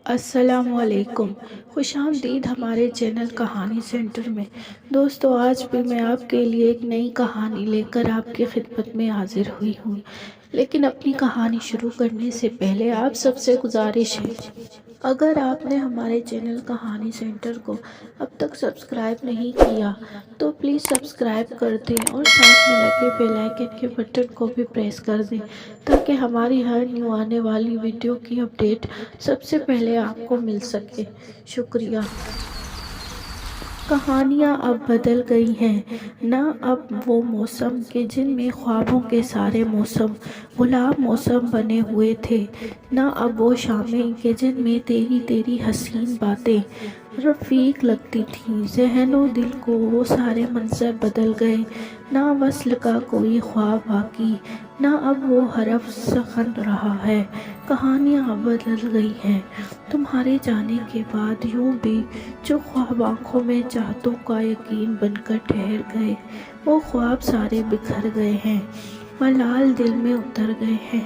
السلام علیکم، خوش آمدید ہمارے چینل کہانی سینٹر میں۔ دوستو، آج بھی میں آپ کے لیے ایک نئی کہانی لے کر آپ کی خدمت میں حاضر ہوئی ہوں، لیکن اپنی کہانی شروع کرنے سے پہلے آپ سب سے گزارش ہے، اگر آپ نے ہمارے چینل کہانی سینٹر کو اب تک سبسکرائب نہیں کیا تو پلیز سبسکرائب کر دیں اور ساتھ میں لگے بیل آئیکن کے بٹن کو بھی پریس کر دیں تاکہ ہماری ہر نیو آنے والی ویڈیو کی اپڈیٹ سب سے پہلے آپ کو مل سکے۔ شکریہ۔ کہانیاں اب بدل گئی ہیں، نہ اب وہ موسم کہ جن میں خوابوں کے سارے موسم گلاب موسم بنے ہوئے تھے، نہ اب وہ شامیں کہ جن میں تیری تیری حسین باتیں رفیق لگتی تھیں۔ ذہن و دل کو وہ سارے منظر بدل گئے، نہ وصل کا کوئی خواب باقی، نہ اب وہ حرف سخن رہا ہے۔ کہانیاں اب بدل گئی ہیں، تمہارے جانے کے بعد یوں بھی جو خواب آنکھوں میں چاہتوں کا یقین بن کر ٹھہر گئے، وہ خواب سارے بکھر گئے ہیں، ملال دل میں اتر گئے ہیں۔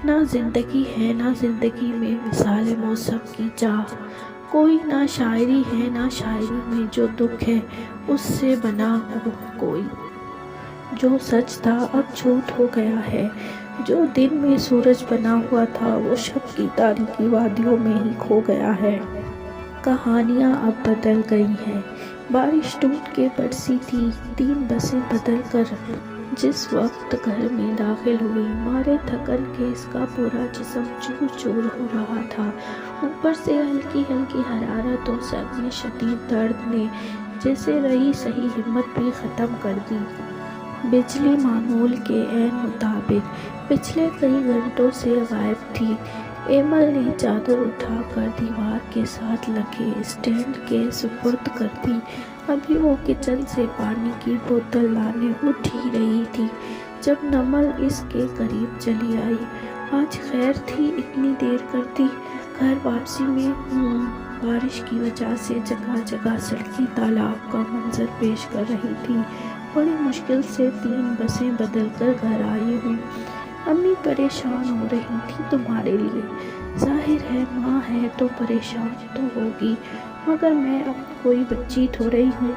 نہ زندگی ہے، نہ زندگی میں مثال موسم کی چاہ، کوئی نہ شاعری ہے، نہ شاعری میں جو دکھ ہے اس سے بنا کوئی۔ جو سچ تھا اب جھوٹ ہو گیا ہے، جو دن میں سورج بنا ہوا تھا وہ شب کی تاریکی وادیوں میں ہی کھو گیا ہے۔ کہانیاں اب بدل گئی ہیں۔ بارش ٹوٹ کے برسی تھی، 3 بسیں بدل کر جس وقت گھر میں داخل ہوئی، مارے تھکن کے اس کا پورا جسم چور چور ہو رہا تھا۔ اوپر سے ہلکی ہلکی حرارت اور سر میں شدید درد نے جیسے رہی سہی ہمت بھی ختم کر دی۔ بجلی معمول کے عین مطابق پچھلے کئی گھنٹوں سے غائب تھی۔ ایمل نے چادر اٹھا کر دیوار کے ساتھ لگے اسٹینڈ کے سپرد کر دی۔ ابھی وہ کچن سے پانی کی بوتل لانے اٹھ ہی رہی تھی جب نمل اس کے قریب چلی آئی۔ آج خیر تھی اتنی دیر کر دی؟ گھر واپسی میں بارش کی وجہ سے جگہ جگہ سڑکیں تالاب کا منظر پیش کر رہی تھیں۔ بڑی مشکل سے 3 بسیں بدل کر گھر آئی ہوں۔ امی پریشان ہو رہی تھی تمہارے لیے۔ ظاہر ہے ماں ہے تو پریشان تو ہوگی، مگر میں اب کوئی بچی تھوڑی ہوں،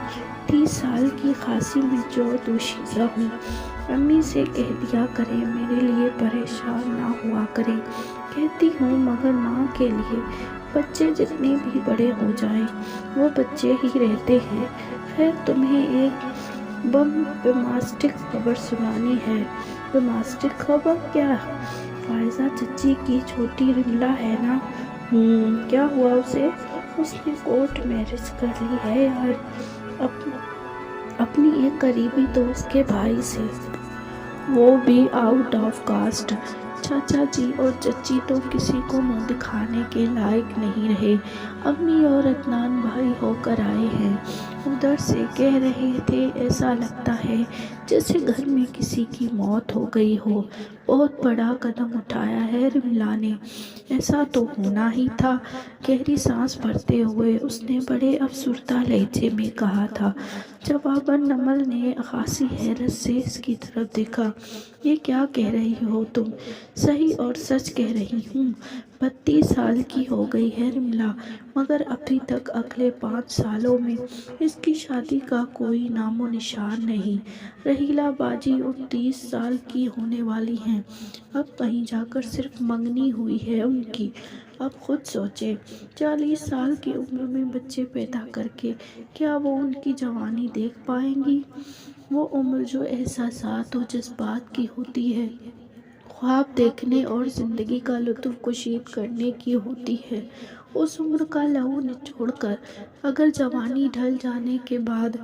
30 سال کی خاصی میں جو دوشیزہ ہوں۔ امی سے کہہ دیا کریں میرے لیے پریشان نہ ہوا کریں۔ کہتی ہوں مگر ماں کے لیے، بچے جتنے بھی بڑے ہو جائیں وہ بچے ہی رہتے ہیں۔ خیر تمہیں ایک بمباسٹک خبر سنانی ہے۔ بمباسٹک خبر؟ کیا؟ فائزہ چچی کی چھوٹی رملا ہے نا؟ کیا ہوا اسے؟ اس نے کورٹ میرج کر لی ہے یار، اپنی ایک قریبی دوست کے بھائی سے، وہ بھی آؤٹ آف کاسٹ۔ چاچا جی اور چچی تو کسی کو منہ دکھانے کے لائق نہیں رہے۔ امی اور عدنان بھائی ہو کر آئے ہیں، ادھر سے کہہ رہے تھے ایسا لگتا ہے جیسے گھر میں کسی کی موت ہو گئی ہو۔ بہت بڑا قدم اٹھایا ہے رملا نے، ایسا تو ہونا ہی تھا۔ گہری سانس بھرتے ہوئے اس نے بڑے افسردہ لہجے میں کہا تھا۔ جواباً نمل نے خاصی حیرت سے اس کی طرف دیکھا۔ یہ کیا کہہ رہی ہو تم؟ صحیح اور سچ کہہ رہی ہوں۔ 32 سال کی ہو گئی ہے رملا، مگر ابھی تک اگلے 5 سالوں میں اس کی شادی کا کوئی نام و نشان نہیں۔ رحیلہ باجی 29 سال کی ہونے والی ہیں، اب کہیں جا کر صرف منگنی ہوئی ہے ان کی۔ اب خود سوچیں، 40 سال کی عمر میں بچے پیدا کر کے کیا وہ ان کی جوانی دیکھ پائیں گی؟ وہ عمر جو احساسات و جذبات کی ہوتی ہے، خواب دیکھنے اور زندگی کا لطف کشید کرنے کی ہوتی ہے، اس عمر کا لہو نچوڑ کر اگر جوانی ڈھل جانے کے بعد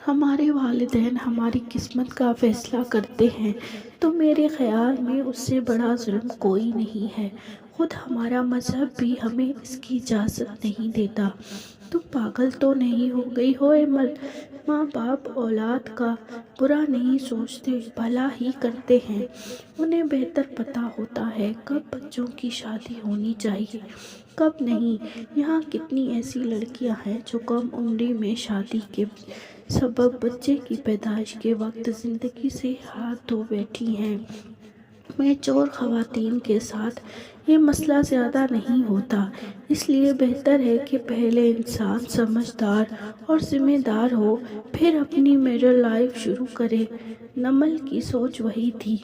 ہمارے والدین ہماری قسمت کا فیصلہ کرتے ہیں تو میرے خیال میں اس سے بڑا ظلم کوئی نہیں ہے۔ خود ہمارا مذہب بھی ہمیں اس کی اجازت نہیں دیتا۔ تم پاگل تو نہیں ہو گئی ہو ایمل؟ ماں باپ اولاد کا برا نہیں سوچتے، بھلا ہی کرتے ہیں۔ انہیں بہتر پتہ ہوتا ہے کب بچوں کی شادی ہونی چاہیے، کب نہیں۔ یہاں کتنی ایسی لڑکیاں ہیں جو کم عمری میں شادی کے سبب بچے کی پیدائش کے وقت زندگی سے ہاتھ دھو بیٹھی ہیں۔ چور خواتین کے ساتھ یہ مسئلہ زیادہ نہیں ہوتا، اس لیے بہتر ہے کہ پہلے انسان سمجھدار اور ذمہ دار ہو، پھر اپنی میرل لائف شروع کرے۔ نمل کی سوچ وہی تھی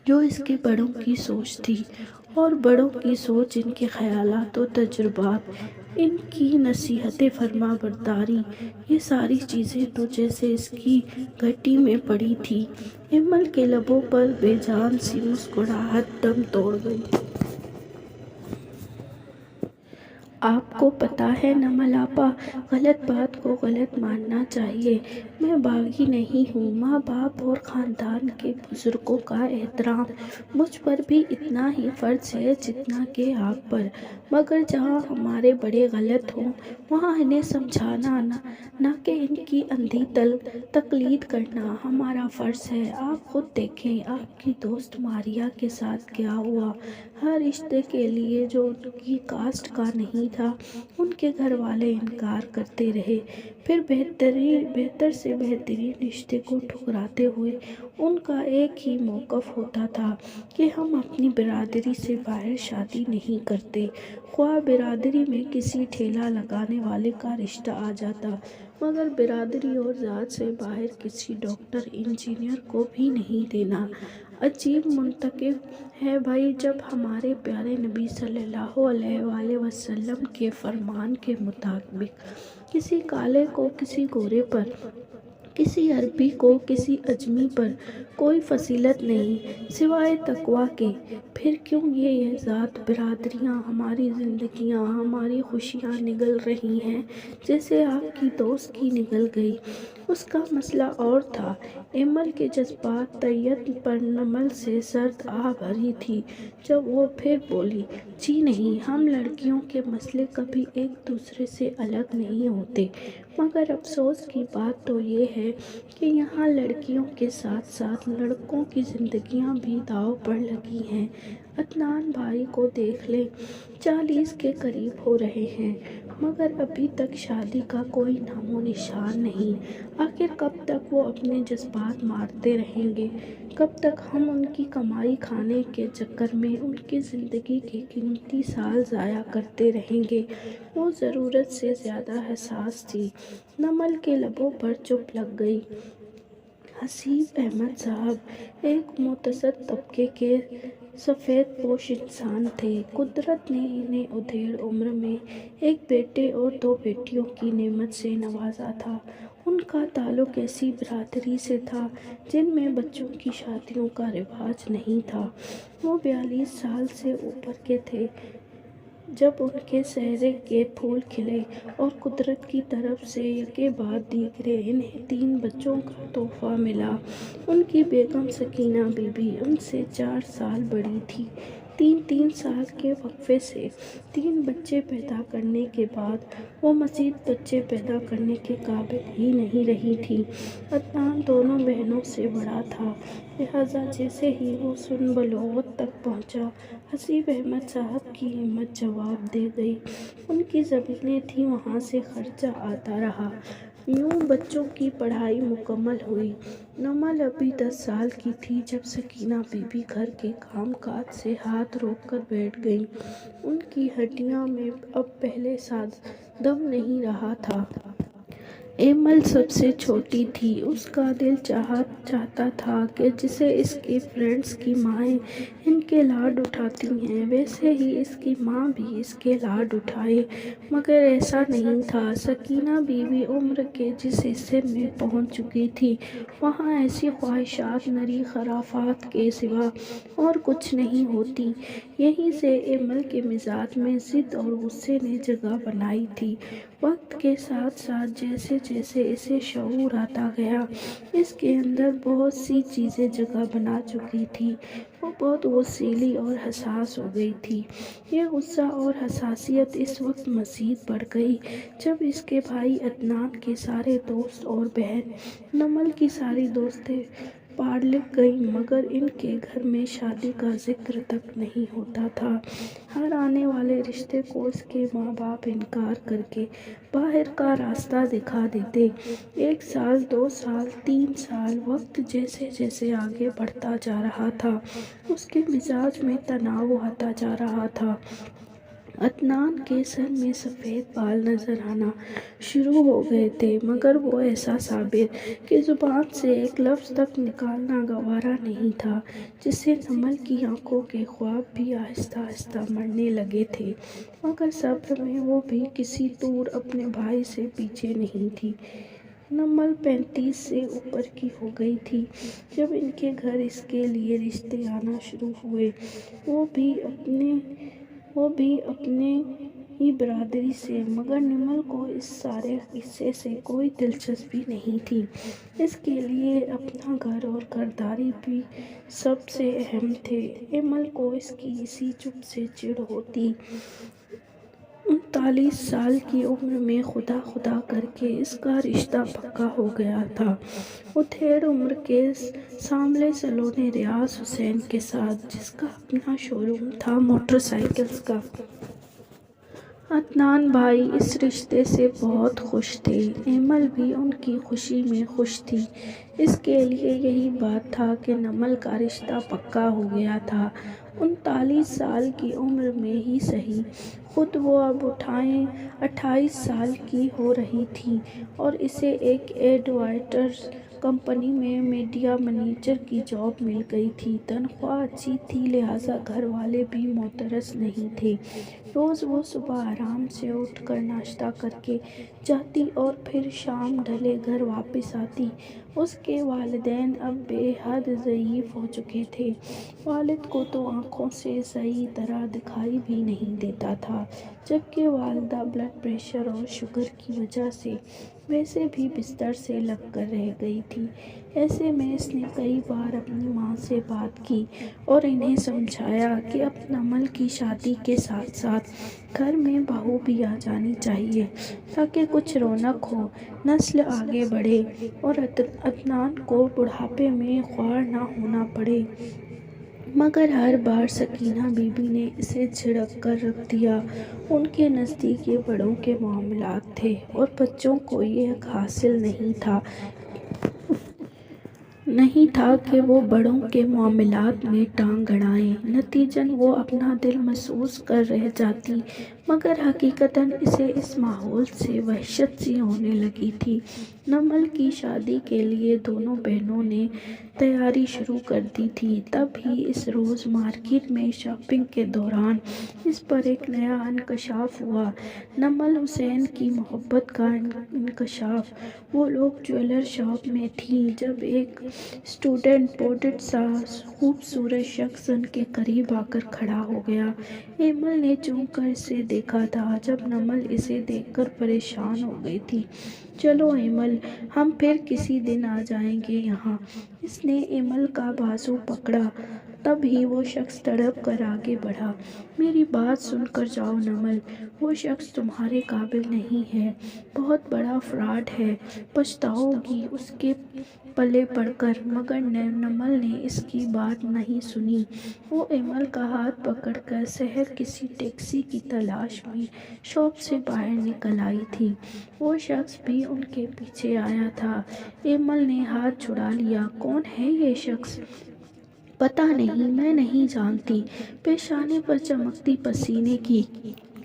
جو اس کے بڑوں کی سوچ تھی، اور بڑوں کی سوچ، ان کے خیالات و تجربات، ان کی نصیحت فرما برداری، یہ ساری چیزیں تو جیسے اس کی گھٹی میں پڑی تھی۔ ایمل کے لبوں پر بے جان سی مسکراہٹ دم توڑ گئی۔ آپ کو پتہ ہے نمل آپا، غلط بات کو غلط ماننا چاہیے۔ میں باغی نہیں ہوں۔ ماں باپ اور خاندان کے بزرگوں کا احترام مجھ پر بھی اتنا ہی فرض ہے جتنا کہ آپ پر، مگر جہاں ہمارے بڑے غلط ہوں وہاں انہیں سمجھانا، نہ کہ ان کی اندھی تقلید کرنا ہمارا فرض ہے۔ آپ خود دیکھیں، آپ کی دوست ماریا کے ساتھ کیا ہوا۔ ہر رشتے کے لیے جو ان کی کاسٹ کا نہیں تھا، ان کے گھر والے انکار کرتے رہے، پھر بہتر سے بہترین رشتے کو ٹھکراتے ہوئے ان کا ایک ہی موقف ہوتا تھا کہ ہم اپنی برادری سے باہر شادی نہیں کرتے، خواہ برادری میں کسی ٹھیلا لگانے والے کا رشتہ آ جاتا، مگر برادری اور ذات سے باہر کسی ڈاکٹر انجینئر کو بھی نہیں دینا۔ عجیب منطق ہے بھائی، جب ہمارے پیارے نبی صلی اللہ علیہ وآلہ وسلم کے فرمان کے مطابق کسی کالے کو کسی گورے پر، کسی عربی کو کسی عجمی پر کوئی فضیلت نہیں سوائے تقویٰ کے، پھر کیوں یہ ذات برادریاں ہماری زندگیاں، ہماری خوشیاں نگل رہی ہیں جیسے آپ کی دوست کی نگل گئی؟ اس کا مسئلہ اور تھا۔ ایمل کے جذبات طیت پر نمل سے سرد آہ بھری تھی جب وہ پھر بولی، جی نہیں، ہم لڑکیوں کے مسئلے کبھی ایک دوسرے سے الگ نہیں ہوتے، مگر افسوس کی بات تو یہ ہے کہ یہاں لڑکیوں کے ساتھ ساتھ لڑکوں کی زندگیاں بھی داؤ پر لگی ہیں۔ عدنان بھائی کو دیکھ لیں، 40 کے قریب ہو رہے ہیں، مگر ابھی تک شادی کا کوئی نام و نشان نہیں۔ آخر کب تک وہ اپنے جذبات مارتے رہیں گے؟ کب تک ہم ان کی کمائی کھانے کے چکر میں ان کی زندگی کے قیمتی سال ضائع کرتے رہیں گے؟ وہ ضرورت سے زیادہ حساس تھی۔ نمل کے لبوں پر چپ لگ گئی۔ حسیب احمد صاحب ایک متوسط طبقے کے سفید پوش انسان تھے۔ قدرت نے انہیں ادھیڑ عمر میں ایک بیٹے اور 2 بیٹیوں کی نعمت سے نوازا تھا۔ ان کا تعلق ایسی برادری سے تھا جن میں بچوں کی شادیوں کا رواج نہیں تھا۔ وہ 42 سال سے اوپر کے تھے جب ان کے چہرے کے پھول کھلے اور قدرت کی طرف سے یکے بعد دیگرے انہیں 3 بچوں کا تحفہ ملا۔ ان کی بیگم سکینہ بی بی ان سے 4 سال بڑی تھی۔ 3 سال کے وقفے سے 3 بچے پیدا کرنے کے بعد وہ مزید بچے پیدا کرنے کے قابل ہی نہیں رہی تھی۔ عدنان دونوں بہنوں سے بڑا تھا، لہٰذا جیسے ہی وہ سن بلوغت تک پہنچا، حسیب احمد صاحب کی ہمت جواب دے گئی۔ ان کی زمینیں تھیں، وہاں سے خرچہ آتا رہا۔ یوں بچوں کی پڑھائی مکمل ہوئی۔ نمل ابھی 10 سال کی تھی جب سکینہ بی بی گھر کے کام کاج سے ہاتھ روک کر بیٹھ گئیں۔ ان کی ہڈیوں میں اب پہلے سا دم نہیں رہا تھا۔ ایمل سب سے چھوٹی تھی۔ اس کا دل چاہتا تھا کہ جیسے اس کی فرینڈز کی مائیں ان کے لاڈ اٹھاتی ہیں، ویسے ہی اس کی ماں بھی اس کے لاڈ اٹھائے، مگر ایسا نہیں تھا۔ سکینہ بی بی عمر کے جس حصے میں پہنچ چکی تھی، وہاں ایسی خواہشات نری خرافات کے سوا اور کچھ نہیں ہوتی۔ یہیں سے ایمل کے مزاج میں ضد اور غصے نے جگہ بنائی تھی۔ وقت کے ساتھ ساتھ جیسے جیسے اسے شعور آتا گیا، اس کے اندر بہت سی چیزیں جگہ بنا چکی تھیں۔ وہ بہت غصیلی اور حساس ہو گئی تھی۔ یہ غصہ اور حساسیت اس وقت مزید بڑھ گئی جب اس کے بھائی عدنان کے سارے دوست اور بہن نمل کی ساری دوستیں پڑھ لکھ گئیں مگر ان کے گھر میں شادی کا ذکر تک نہیں ہوتا تھا۔ ہر آنے والے رشتے کو اس کے ماں باپ انکار کر کے باہر کا راستہ دکھا دیتے۔ 1 سال، 2 سال، 3 سال، وقت جیسے جیسے آگے بڑھتا جا رہا تھا اس کے مزاج میں تناؤ آتا جا رہا تھا۔ عدنان کے سر میں سفید بال نظر آنا شروع ہو گئے تھے مگر وہ ایسا صابر کہ زبان سے ایک لفظ تک نکالنا گوارا نہیں تھا، جس سے نمل کی آنکھوں کے خواب بھی آہستہ آہستہ مرنے لگے تھے۔ مگر صبر میں وہ بھی کسی طور اپنے بھائی سے پیچھے نہیں تھی۔ نمل 35 سے اوپر کی ہو گئی تھی جب ان کے گھر اس کے لیے رشتے آنا شروع ہوئے۔ وہ بھی اپنے ہی برادری سے، مگر نمل کو اس سارے قصے سے کوئی دلچسپی نہیں تھی۔ اس کے لیے اپنا گھر اور گھرداری بھی سب سے اہم تھے۔ ایمل کو اس کی اسی چپ سے چڑ ہوتی۔ 39 سال کی عمر میں خدا خدا کر کے اس کا رشتہ پکا ہو گیا تھا، اتھیڑ عمر کے سانولے سلونے ریاض حسین کے ساتھ، جس کا اپنا شو روم تھا موٹر سائیکلز کا۔ عدنان بھائی اس رشتے سے بہت خوش تھے، ایمل بھی ان کی خوشی میں خوش تھی۔ اس کے لیے یہی بات تھا کہ نمل کا رشتہ پکا ہو گیا تھا۔ 39 سال کی عمر میں ہی سہی، خود وہ اب 28 سال کی ہو رہی تھیں اور اسے ایک ایڈورٹائزنگ کمپنی میں میڈیا منیجر کی جاب مل گئی تھی۔ تنخواہ اچھی تھی لہٰذا گھر والے بھی معترض نہیں تھے۔ روز وہ صبح آرام سے اٹھ کر ناشتہ کر کے جاتی اور پھر شام ڈھلے گھر واپس آتی۔ اس کے والدین اب بے حد ضعیف ہو چکے تھے۔ والد کو تو آنکھوں سے صحیح طرح دکھائی بھی نہیں دیتا تھا، جبکہ والدہ بلڈ پریشر اور شوگر کی وجہ سے ویسے بھی بستر سے لگ کر رہ گئی تھی۔ ایسے میں اس نے کئی بار اپنی ماں سے بات کی اور انہیں سمجھایا کہ اب نمل کی شادی کے ساتھ ساتھ گھر میں بہو بھی آ جانی چاہیے تاکہ کچھ رونق ہو، نسل آگے بڑھے اور عدنان کو بڑھاپے میں خوار نہ ہونا پڑے۔ مگر ہر بار سکینہ بی بی نے اسے جھڑک کر رکھ دیا۔ ان کے نزدیک یہ بڑوں کے معاملات تھے اور بچوں کو یہ حق حاصل نہیں تھا کہ وہ بڑوں کے معاملات میں ٹانگ اڑائیں۔ نتیجتاً وہ اپنا دل محسوس کر رہ جاتی، مگر حقیقتاً اسے اس ماحول سے وحشت سی ہونے لگی تھی۔ نمل کی شادی کے لیے دونوں بہنوں نے تیاری شروع کر دی تھی۔ تب ہی اس روز مارکیٹ میں شاپنگ کے دوران اس پر ایک نیا انکشاف ہوا، نمل حسین کی محبت کا انکشاف۔ وہ لوگ جویلر شاپ میں تھیں جب ایک اسٹوڈنٹ بوڈھڑ سا خوبصورت شخص ان کے قریب آ کر کھڑا ہو گیا۔ ایمل نے چونک کر اسے دیکھا تھا جب نمل اسے دیکھ کر پریشان ہو گئی تھی۔ چلو ایمل، ہم پھر کسی دن آ جائیں گے یہاں۔ اس نے ایمل کا بازو پکڑا، تب ہی وہ شخص تڑپ کر آگے بڑھا۔ میری بات سن کر جاؤ نمل، وہ شخص تمہارے قابل نہیں ہے، بہت بڑا فراڈ ہے، پچھتاؤ گی اس کے پلے پڑ کر۔ مگر نمل نے اس کی بات نہیں سنی۔ وہ ایمل کا ہاتھ پکڑ کر سحر کسی ٹیکسی کی تلاش میں شاپ سے باہر نکل آئی تھی۔ وہ شخص بھی ان کے پیچھے آیا تھا۔ ایمل نے ہاتھ چھڑا لیا۔ کون ہے یہ شخص؟ پتہ نہیں، میں نہیں جانتی۔ پیشانی پر چمکتی پسینے کی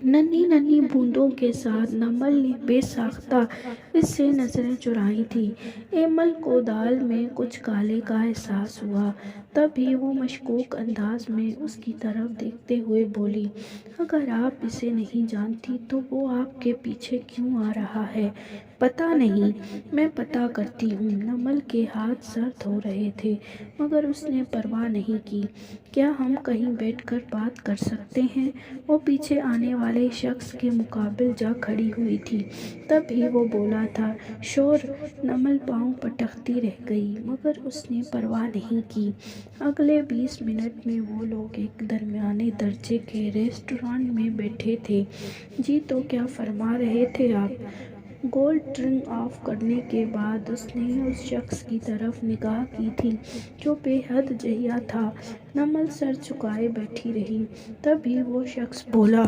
ننھی ننھی بوندوں کے ساتھ نمل نے بے ساختہ اس سے نظریں چرائیں تھیں۔ ایمل کو دل میں کچھ کالے کا احساس ہوا، تب ہی وہ مشکوک انداز میں اس کی طرف دیکھتے ہوئے بولی، اگر آپ اسے نہیں جانتی تو وہ آپ کے پیچھے کیوں آ رہا ہے؟ پتہ نہیں، میں پتہ کرتی ہوں۔ نمل کے ہاتھ سرد ہو رہے تھے مگر اس نے پرواہ نہیں کی۔ کیا ہم کہیں بیٹھ کر بات کر سکتے ہیں؟ وہ پیچھے آنے والے شخص کے مقابل جا کھڑی ہوئی تھی۔ تب ہی وہ بولا تھا، شور۔ نمل پاؤں پٹکتی رہ گئی مگر اس نے پرواہ نہیں کی۔ اگلے 20 منٹ میں وہ لوگ ایک درمیانے درجے کے ریسٹورانٹ میں بیٹھے تھے۔ جی تو کیا فرما رہے تھے آپ؟ گولڈ ٹرن آف کرنے کے بعد اس نے اس شخص کی طرف نگاہ کی تھی جو بے حد جہیا تھا۔ نمل سر جھکائے بیٹھی رہی۔ تبھی وہ شخص بولا،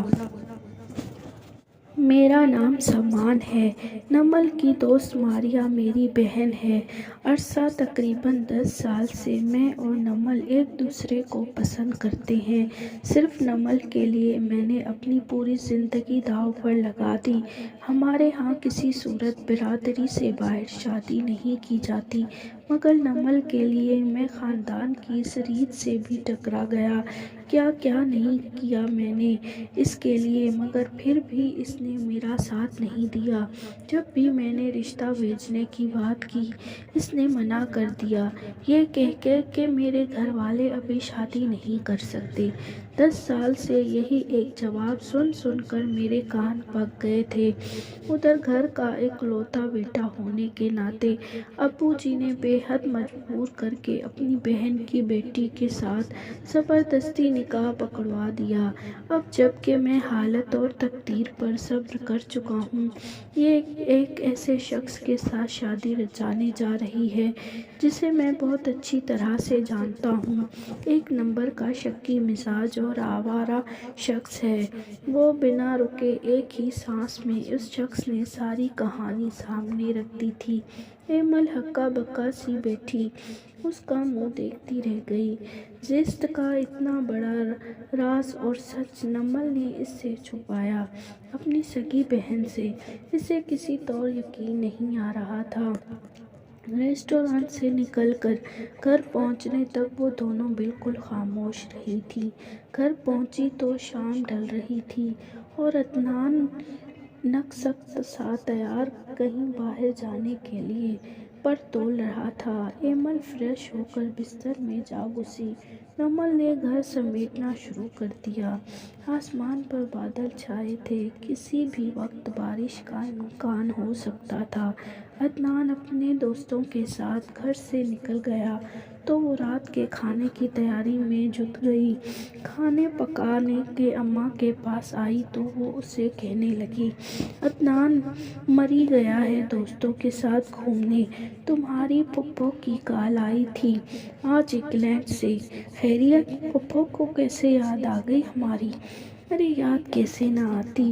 میرا نام سامان ہے۔ نمل کی دوست ماریا میری بہن ہے۔ عرصہ تقریباً 10 سال سے میں اور نمل ایک دوسرے کو پسند کرتے ہیں۔ صرف نمل کے لیے میں نے اپنی پوری زندگی داؤ پر لگا دی۔ ہمارے ہاں کسی صورت برادری سے باہر شادی نہیں کی جاتی، مگر نمل کے لیے میں خاندان کی اس ریت سے بھی ٹکرا گیا۔ کیا کیا نہیں کیا میں نے اس کے لیے، مگر پھر بھی اس نے میرا ساتھ نہیں دیا۔ جب بھی میں نے رشتہ بھیجنے کی بات کی، اس نے منع کر دیا، یہ کہہ کہ میرے گھر والے ابھی شادی نہیں کر سکتے۔ 10 سال سے یہی ایک جواب سن سن کر میرے کان پک گئے تھے۔ ادھر گھر کا اکلوتا بیٹا ہونے کے ناطے ابو جی نے بے حد مجبور کر کے اپنی بہن کی بیٹی کے ساتھ زبردستی نکاح پکڑوا دیا۔ اب جب کہ میں حالت اور تقدیر پر صبر کر چکا ہوں، یہ ایک ایسے شخص کے ساتھ شادی رچانے جا رہی ہے جسے میں بہت اچھی طرح سے جانتا ہوں۔ ایک نمبر کا شکی مزاج اور آوارہ شخص ہے وہ۔ بنا رکے ایک ہی سانس میں اس شخص نے ساری کہانی سامنے رکھ دی تھی۔ ایمل ہکا بکا سی بیٹھی اس کا منہ دیکھتی رہ گئی۔ زیست کا اتنا بڑا راز اور سچ نمل نے اس سے چھپایا، اپنی سگی بہن سے۔ اسے کسی طور یقین نہیں آ رہا تھا۔ ریسٹورانٹ سے نکل کر گھر پہنچنے تک وہ دونوں بالکل خاموش رہی تھیں۔ گھر پہنچی تو شام ڈھل رہی تھی اور عدنان نک سکت سا تیار کہیں باہر جانے کے لیے پر تول رہا تھا۔ ایمل فریش ہو کر بستر میں جا گھسی۔ نمل نے گھر سمیٹنا شروع کر دیا۔ آسمان پر بادل چھائے تھے، کسی بھی وقت بارش کا امکان ہو سکتا تھا۔ عدنان اپنے دوستوں کے ساتھ گھر سے نکل گیا تو وہ رات کے کھانے کی تیاری میں جٹ گئی۔ کھانے پکانے کے اماں کے پاس آئی تو وہ اسے کہنے لگی، عدنان مری گیا ہے دوستوں کے ساتھ گھومنے۔ تمہاری پھپھو کی کال آئی تھی آج انگلینڈ سے۔ خیریت؟ پھپھو کو کیسے یاد آ گئی ہماری؟ ارے یاد کیسے نہ آتی،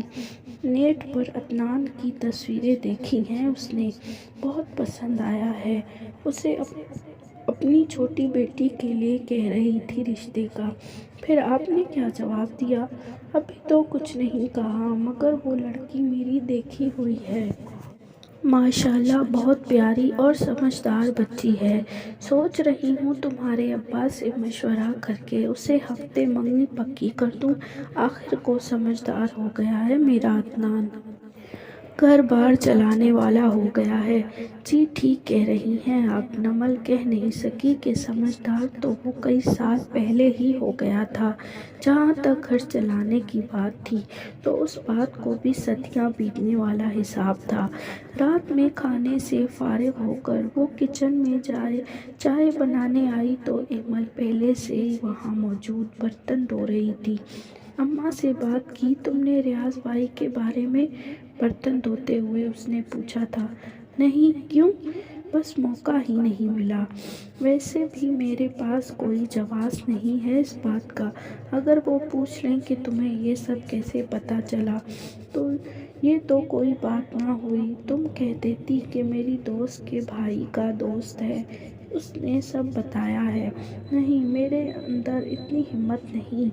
نیٹ پر عدنان کی تصویریں دیکھی ہیں اس نے، بہت پسند آیا ہے اسے، اپنی چھوٹی بیٹی کے لیے کہہ رہی تھی رشتے کا۔ پھر آپ نے کیا جواب دیا؟ ابھی تو کچھ نہیں کہا، مگر وہ لڑکی میری دیکھی ہوئی ہے۔ ماشاءاللہ بہت پیاری اور سمجھدار بچی ہے۔ سوچ رہی ہوں تمہارے ابا سے مشورہ کر کے اسے ہفتے منگنی پکی کر دوں۔ آخر کو سمجھدار ہو گیا ہے میرا عدنان، گھر بار چلانے والا ہو گیا ہے۔ جی ٹھیک کہہ رہی ہیں آپ۔ نمل کہہ نہیں سکی کہ سمجھدار تو وہ کئی سال پہلے ہی ہو گیا تھا۔ جہاں تک گھر چلانے کی بات تھی تو اس بات کو بھی صدیاں بیتنے والا حساب تھا۔ رات میں کھانے سے فارغ ہو کر وہ کچن میں چائے بنانے آئی تو ایمل پہلے سے ہی وہاں موجود برتن دھو رہی تھی۔ اماں سے بات کی تم نے ریاض بھائی کے بارے میں؟ برتن دھوتے ہوئے اس نے پوچھا تھا۔ نہیں، کیوں؟ بس موقع ہی نہیں ملا۔ ویسے بھی میرے پاس کوئی جواز نہیں ہے اس بات کا۔ اگر وہ پوچھ لیں کہ تمہیں یہ سب کیسے پتہ چلا تو یہ تو کوئی بات نہ ہوئی، تم کہہ دیتی کہ میری دوست کے بھائی کا دوست ہے، اس نے سب بتایا ہے۔ نہیں، میرے اندر اتنی ہمت نہیں۔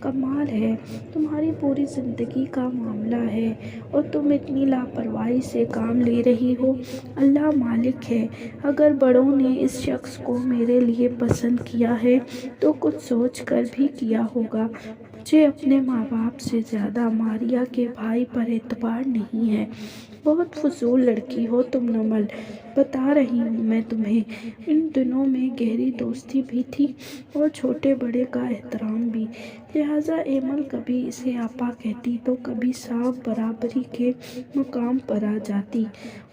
کمال ہے، تمہاری پوری زندگی کا معاملہ ہے اور تم اتنی لاپرواہی سے کام لے رہی ہو۔ اللہ مالک ہے، اگر بڑوں نے اس شخص کو میرے لیے پسند کیا ہے تو کچھ سوچ کر بھی کیا ہوگا۔ مجھے اپنے ماں باپ سے زیادہ ماریا کے بھائی پر اعتبار نہیں ہے۔ بہت فضول لڑکی ہو تم نمل، بتا رہی ہوں میں تمہیں۔ ان دونوں میں گہری دوستی بھی تھی اور چھوٹے بڑے کا احترام بھی، لہٰذا ایمل کبھی اسے آپا کہتی تو کبھی صاحب برابری کے مقام پر آ جاتی۔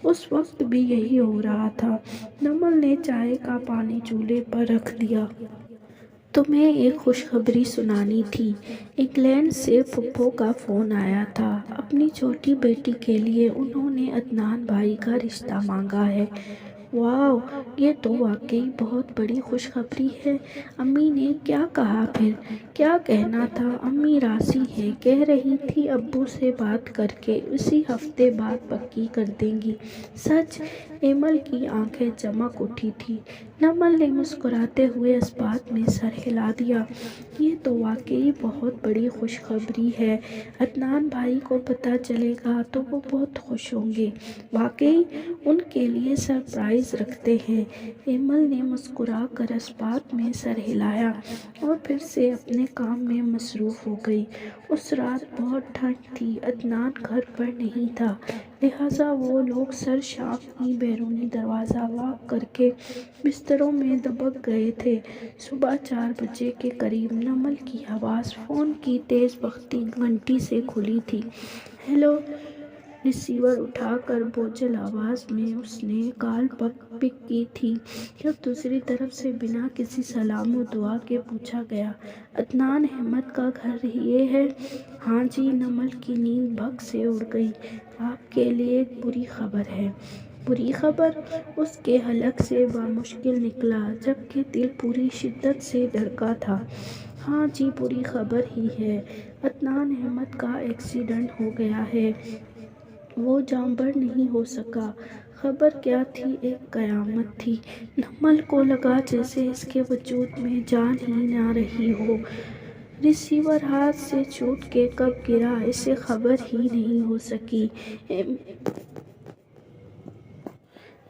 اس وقت بھی یہی ہو رہا تھا۔ نمل نے چائے کا پانی چولہے پر رکھ دیا۔ تمہیں ایک خوشخبری سنانی تھی۔ انگلینڈ سے پھپھو کا فون آیا تھا۔ اپنی چھوٹی بیٹی کے لیے انہوں نے عدنان بھائی کا رشتہ مانگا ہے۔ واو، یہ تو واقعی بہت بڑی خوشخبری ہے۔ امی نے کیا کہا پھر؟ کیا کہنا تھا، امی راضی ہیں، کہہ رہی تھی ابو سے بات کر کے اسی ہفتے بات پکی کر دیں گی۔ سچ؟ ایمل کی آنکھیں چمک اٹھی تھیں۔ نمل نے مسکراتے ہوئے اس بات میں سر ہلا دیا۔ یہ تو واقعی بہت بڑی خوشخبری ہے۔ عدنان بھائی کو پتہ چلے گا تو وہ بہت خوش ہوں گے۔ واقعی؟ ان کے لیے سرپرائز رکھتے ہیں۔ ایمل نے مسکرا کر اس بات میں سر ہلایا اور پھر سے اپنے کام میں مصروف ہو گئی۔ اس رات بہت ٹھنڈ تھی، عدنان گھر پر نہیں تھا، لہٰذا وہ لوگ سر شام ہی بیرونی دروازہ لاک کر کے بستروں میں دبک گئے تھے۔ صبح 4 بجے کے قریب نمل کی آواز فون کی تیز بجتی گھنٹی سے کھلی تھی۔ ہیلو! ریسیور اٹھا کر بوجھل آواز میں اس نے کال پک کی تھی جب دوسری طرف سے بنا کسی سلام و دعا کے پوچھا گیا، عدنان احمد کا گھر یہ ہے؟ ہاں جی۔ نمل کی نیند بھگ سے اڑ گئی۔ آپ کے لیے ایک بری خبر ہے۔ بری خبر؟ اس کے حلق سے بامشکل نکلا، جبکہ دل پوری شدت سے دھڑکا تھا۔ ہاں جی، بری خبر ہی ہے۔ عدنان احمد کا ایکسیڈنٹ ہو گیا ہے۔ وہ جاں بحق نہیں ہو سکا۔ خبر کیا تھی؟ ایک قیامت تھی۔ نمل کو لگا جیسے اس کے وجود میں جان ہی نہ رہی ہو۔ ریسیور ہاتھ سے چھوٹ کے کب گرا، اسے خبر ہی نہیں ہو سکی۔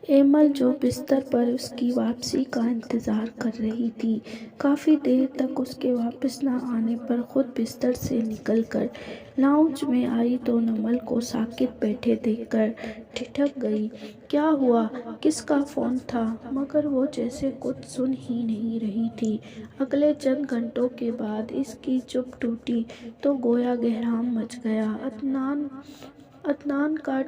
ایمل جو بستر پر اس کی واپسی کا انتظار کر رہی تھی، کافی دیر تک اس کے واپس نہ آنے پر خود بستر سے نکل کر لاؤنج میں آئی تو نمل کو ساکت بیٹھے دیکھ کر ٹھٹک گئی۔ کیا ہوا؟ کس کا فون تھا؟ مگر وہ جیسے کچھ سن ہی نہیں رہی تھی۔ اگلے چند گھنٹوں کے بعد اس کی چپ ٹوٹی تو گویا بحران مچ گیا۔ عدنان کا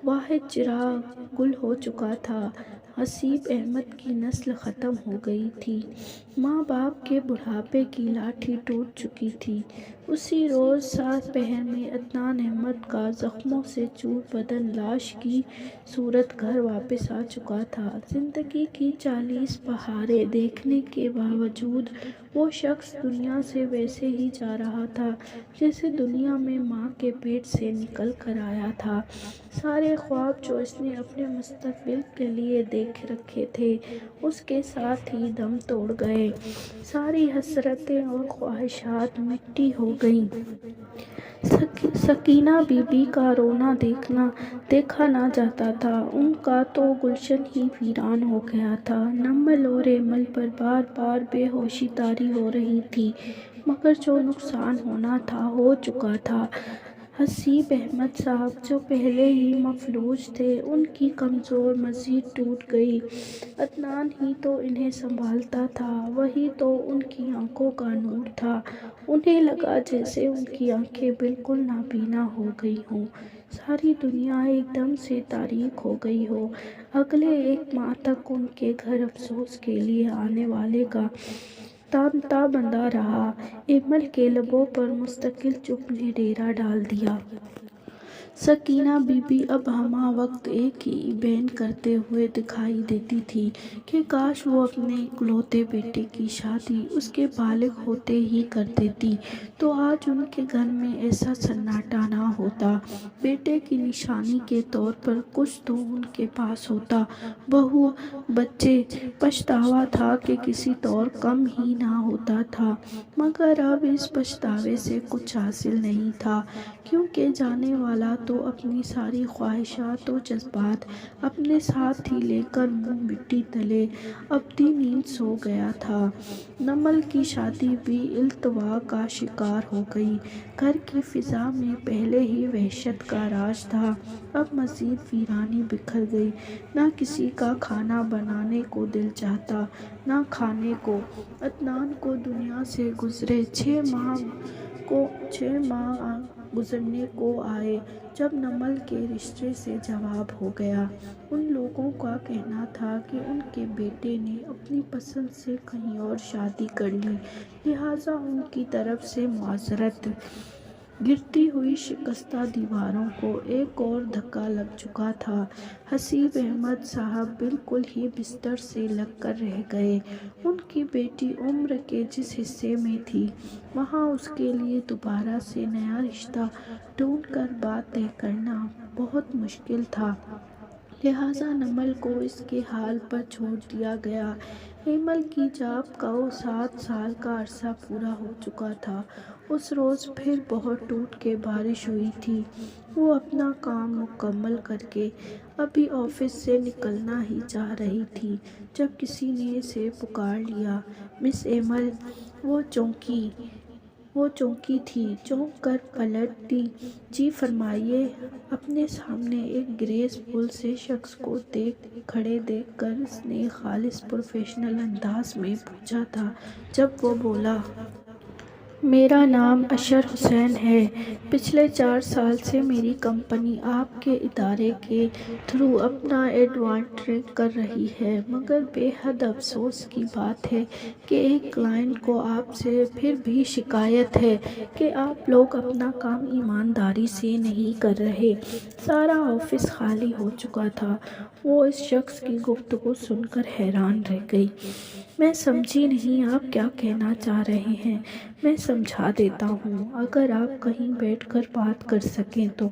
واحد چراغ گل ہو چکا تھا۔ حسیب احمد کی نسل ختم ہو گئی تھی۔ ماں باپ کے بڑھاپے کی لاٹھی ٹوٹ چکی تھی۔ اسی روز سات پہر میں عدنان احمد کا زخموں سے چور بدن لاش کی صورت گھر واپس آ چکا تھا۔ زندگی کی 40 بہاریں دیکھنے کے باوجود وہ شخص دنیا سے ویسے ہی جا رہا تھا جیسے دنیا میں ماں کے پیٹ سے نکل کر آیا تھا۔ سارے خواب جو اس نے اپنے مستقبل کے لیے دیکھ رکھے تھے، اس کے ساتھ ہی دم توڑ گئے۔ ساری حسرتیں اور خواہشات مٹی ہو گئیں۔ سکینہ بی بی کا رونا دیکھا نہ جاتا تھا، ان کا تو گلشن ہی ویران ہو گیا تھا۔ نمل اور ایمل پر بار بار بے ہوشی طاری ہو رہی تھی، مگر جو نقصان ہونا تھا ہو چکا تھا۔ حسیب احمد صاحب جو پہلے ہی مفلوج تھے، ان کی کمزور مزید ٹوٹ گئی۔ عدنان ہی تو انہیں سنبھالتا تھا، وہی تو ان کی آنکھوں کا نور تھا۔ انہیں لگا جیسے ان کی آنکھیں بالکل نابینا ہو گئی ہوں، ساری دنیا ایک دم سے تاریک ہو گئی ہو۔ اگلے 1 ماہ تک ان کے گھر افسوس کے لیے آنے والے کا تانتا بندھا رہا۔ ایمل کے لبوں پر مستقل چپ نے ڈیرا ڈال دیا۔ سکینہ بی بی اب ہمہ وقت ایک ہی بین کرتے ہوئے دکھائی دیتی تھی کہ کاش وہ اپنے اکلوتے بیٹے کی شادی اس کے بالغ ہوتے ہی کر دیتی تو آج ان کے گھر میں ایسا سناٹا نہ ہوتا۔ بیٹے کی نشانی کے طور پر کچھ تو ان کے پاس ہوتا، بہو، بچے۔ پچھتاوا تھا کہ کسی طور کم ہی نہ ہوتا تھا، مگر اب اس پچھتاوے سے کچھ حاصل نہیں تھا، کیونکہ جانے والا تو اپنی ساری خواہشات و جذبات اپنے ساتھ ہی لے کر منہ مٹی تلے ابدی نیند سو گیا تھا۔ نمل کی شادی بھی التوا کا شکار ہو گئی۔ گھر کی فضا میں پہلے ہی وحشت کا راج تھا، اب مزید ویرانی بکھر گئی۔ نہ کسی کا کھانا بنانے کو دل چاہتا، نہ کھانے کو۔ عدنان کو دنیا سے گزرے 6 ماہ گزرنے کو آئے جب نمل کے رشتے سے جواب ہو گیا۔ ان لوگوں کا کہنا تھا کہ ان کے بیٹے نے اپنی پسند سے کہیں اور شادی کر لی، لہٰذا ان کی طرف سے معذرت گرتی ہوئی شکستہ دیواروں کو ایک اور دھکا لگ چکا تھا۔ حسیب احمد صاحب بالکل ہی بستر سے لگ کر رہ گئے۔ ان کی بیٹی عمر کے جس حصے میں تھی وہاں اس کے لیے دوبارہ سے نیا رشتہ ڈھونڈ کر بات طے کرنا بہت مشکل تھا، لہٰذا نمل کو اس کے حال پر چھوڑ دیا گیا۔ ایمل کی جاب کو 7 سال کا عرصہ پورا ہو چکا تھا۔ اس روز پھر بہت ٹوٹ کے بارش ہوئی تھی۔ وہ اپنا کام مکمل کر کے ابھی آفس سے نکلنا ہی چاہ رہی تھی جب کسی نے اسے پکار لیا۔ مس ایمل! وہ چونکی تھی، چونک کر پلٹ دی۔ جی فرمائیے۔ اپنے سامنے ایک گریس فل سے شخص کو کھڑے دیکھ کر اس نے خالص پروفیشنل انداز میں پوچھا تھا۔ جب وہ بولا، میرا نام اشر حسین ہے، پچھلے 4 سال سے میری کمپنی آپ کے ادارے کے تھرو اپنا ایڈورٹائزنگ کر رہی ہے، مگر بے حد افسوس کی بات ہے کہ ایک کلائنٹ کو آپ سے پھر بھی شکایت ہے کہ آپ لوگ اپنا کام ایمانداری سے نہیں کر رہے۔ سارا آفس خالی ہو چکا تھا۔ وہ اس شخص کی گفتگو سن کر حیران رہ گئی۔ میں سمجھی نہیں آپ کیا کہنا چاہ رہے ہیں۔ میں سمجھا دیتا ہوں، اگر آپ کہیں بیٹھ کر بات کر سکیں تو۔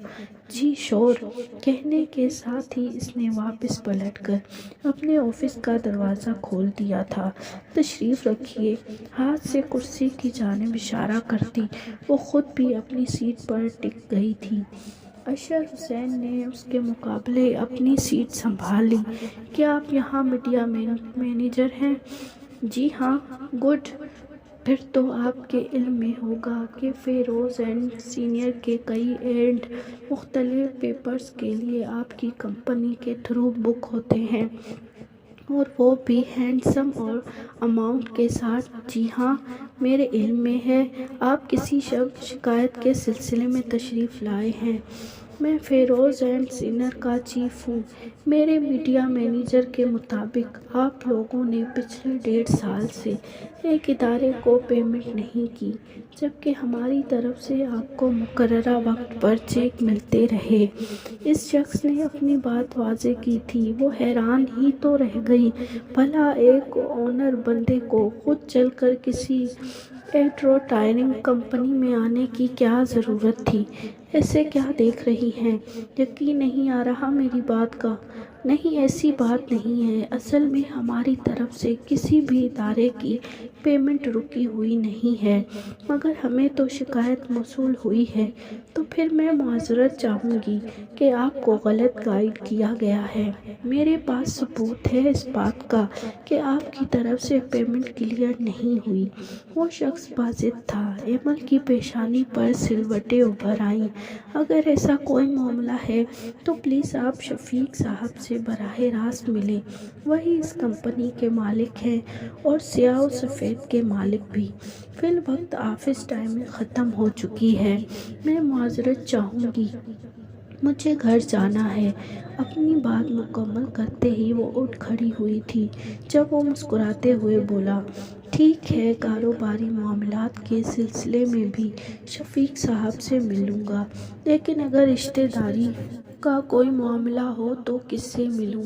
جی شور! کہنے کے ساتھ ہی اس نے واپس پلٹ کر اپنے آفس کا دروازہ کھول دیا تھا۔ تشریف رکھیے، ہاتھ سے کرسی کی جانب اشارہ کرتی وہ خود بھی اپنی سیٹ پر ٹک گئی تھی۔ اشر حسین نے اس کے مقابلے اپنی سیٹ سنبھال لی۔ کیا آپ یہاں میڈیا مینیجر ہیں؟ جی ہاں۔ گڈ! پھر تو آپ کے علم میں ہوگا کہ فیروز اینڈ سینئر کے کئی اینڈ مختلف پیپرز کے لیے آپ کی کمپنی کے تھرو بک ہوتے ہیں، اور وہ بھی ہینڈسم اور اماؤنٹ کے ساتھ۔ جی ہاں، میرے علم میں ہے۔ آپ کسی شکایت کے سلسلے میں تشریف لائے ہیں؟ میں فیروز اینڈ سینئر کا چیف ہوں۔ میرے میڈیا مینیجر کے مطابق آپ لوگوں نے پچھلے 1.5 سال سے ایک ادارے کو پیمنٹ نہیں کی، جبکہ ہماری طرف سے آپ کو مقررہ وقت پر چیک ملتے رہے۔ اس شخص نے اپنی بات واضح کی تھی۔ وہ حیران ہی تو رہ گئی۔ بھلا ایک آنر بندے کو خود چل کر کسی ایڈورٹائزنگ کمپنی میں آنے کی کیا ضرورت تھی؟ ایسے کیا دیکھ رہی ہیں؟ یقین نہیں آ رہا میری بات کا۔ نہیں، ایسی بات نہیں ہے۔ اصل میں ہماری طرف سے کسی بھی ادارے کی پیمنٹ رکی ہوئی نہیں ہے، مگر ہمیں تو شکایت موصول ہوئی ہے، تو پھر میں معذرت چاہوں گی کہ آپ کو غلط گائیڈ کیا گیا ہے۔ میرے پاس ثبوت ہے اس بات کا کہ آپ کی طرف سے پیمنٹ کلیئر نہیں ہوئی۔ وہ شخص بازد تھا۔ ایمل کی پیشانی پر سلوٹیں ابھر آئیں۔ اگر ایسا کوئی معاملہ ہے تو پلیز آپ شفیق صاحب سے براہ راست ملیں۔ وہی اس کمپنی کے مالک ہیں اور سیاہ و سفید کے مالک بھی۔ فی الوقت آفس ٹائمنگ ختم ہو چکی ہے۔ میں معذرت چاہوں گی، مجھے گھر جانا ہے۔ اپنی بات مکمل کرتے ہی وہ اٹھ کھڑی ہوئی تھی جب وہ مسکراتے ہوئے بولا، ٹھیک ہے، کاروباری معاملات کے سلسلے میں بھی شفیق صاحب سے مل لوں گا، لیکن اگر رشتہ داری کا کوئی معاملہ ہو تو کس سے ملوں؟